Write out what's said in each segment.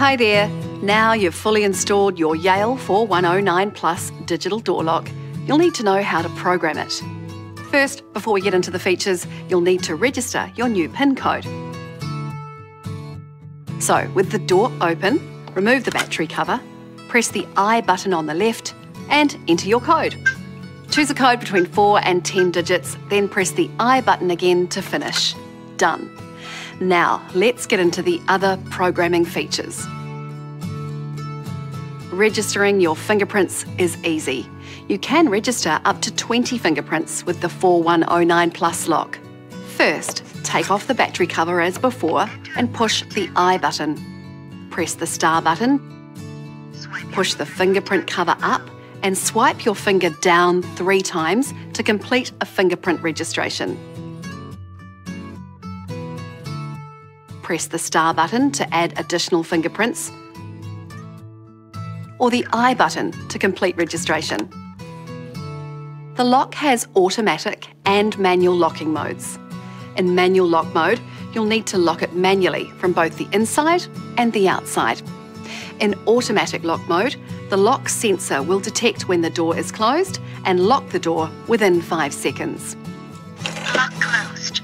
Hi there. Now you've fully installed your Yale 4109 Plus digital door lock, you'll need to know how to program it. First, before we get into the features, you'll need to register your new PIN code. So, with the door open, remove the battery cover, press the I button on the left and enter your code. Choose a code between 4 and 10 digits, then press the I button again to finish. Done. Now, let's get into the other programming features. Registering your fingerprints is easy. You can register up to 20 fingerprints with the 4109 Plus lock. First, take off the battery cover as before and push the I button. Press the star button, push the fingerprint cover up and swipe your finger down 3 times to complete a fingerprint registration. Press the star button to add additional fingerprints, or the I button to complete registration. The lock has automatic and manual locking modes. In manual lock mode, you'll need to lock it manually from both the inside and the outside. In automatic lock mode, the lock sensor will detect when the door is closed and lock the door within 5 seconds. Lock closed.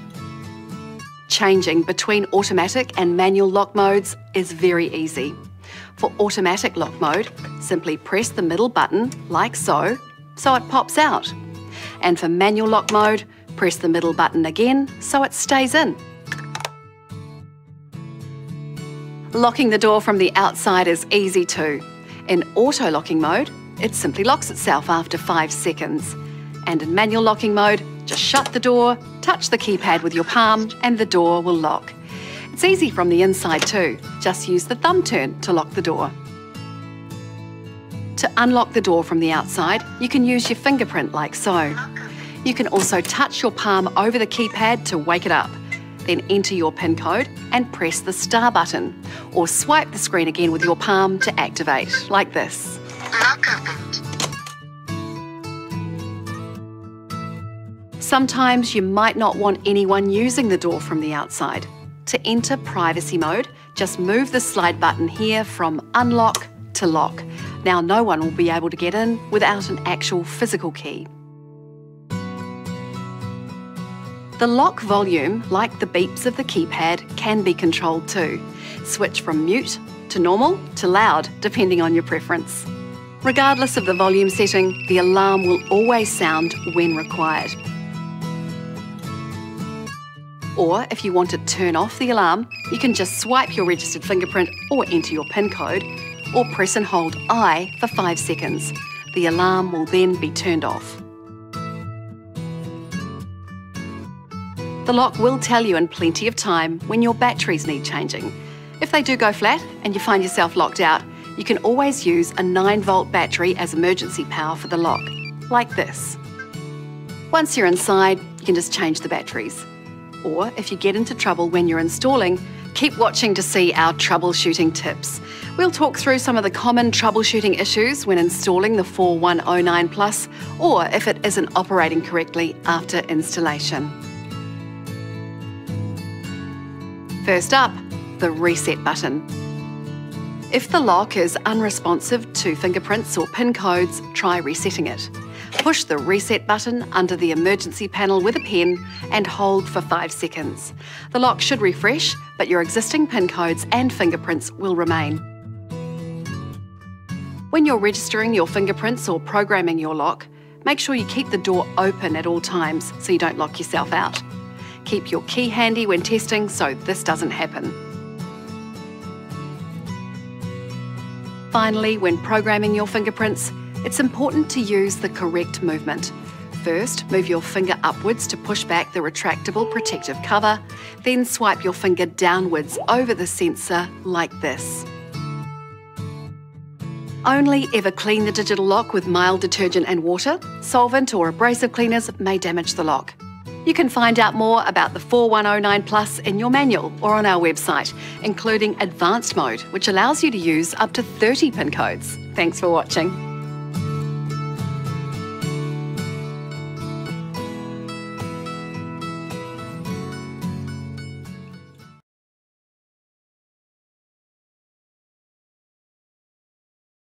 Changing between automatic and manual lock modes is very easy. For automatic lock mode, simply press the middle button like so it pops out. And for manual lock mode, press the middle button again so it stays in. Locking the door from the outside is easy too. In auto locking mode, it simply locks itself after 5 seconds. And in manual locking mode, just shut the door, touch the keypad with your palm and the door will lock. It's easy from the inside too. Just use the thumb turn to lock the door. To unlock the door from the outside, you can use your fingerprint like so. You can also touch your palm over the keypad to wake it up. Then enter your PIN code and press the star button, or swipe the screen again with your palm to activate, like this. Lock opened. Sometimes you might not want anyone using the door from the outside. To enter privacy mode, just move the slide button here from unlock to lock. Now no one will be able to get in without an actual physical key. The lock volume, like the beeps of the keypad, can be controlled too. Switch from mute to normal to loud, depending on your preference. Regardless of the volume setting, the alarm will always sound when required. Or if you want to turn off the alarm, you can just swipe your registered fingerprint or enter your PIN code, or press and hold I for 5 seconds. The alarm will then be turned off. The lock will tell you in plenty of time when your batteries need changing. If they do go flat and you find yourself locked out, you can always use a 9-volt battery as emergency power for the lock, like this. Once you're inside, you can just change the batteries. Or if you get into trouble when you're installing, keep watching to see our troubleshooting tips. We'll talk through some of the common troubleshooting issues when installing the 4109 Plus, or if it isn't operating correctly after installation. First up, the reset button. If the lock is unresponsive to fingerprints or PIN codes, try resetting it. Push the reset button under the emergency panel with a pen and hold for 5 seconds. The lock should refresh, but your existing PIN codes and fingerprints will remain. When you're registering your fingerprints or programming your lock, make sure you keep the door open at all times so you don't lock yourself out. Keep your key handy when testing so this doesn't happen. Finally, when programming your fingerprints, it's important to use the correct movement. First, move your finger upwards to push back the retractable protective cover, then swipe your finger downwards over the sensor like this. Only ever clean the digital lock with mild detergent and water. Solvent or abrasive cleaners may damage the lock. You can find out more about the 4109 Plus in your manual or on our website, including Advanced Mode, which allows you to use up to 30 PIN codes. Thanks for watching.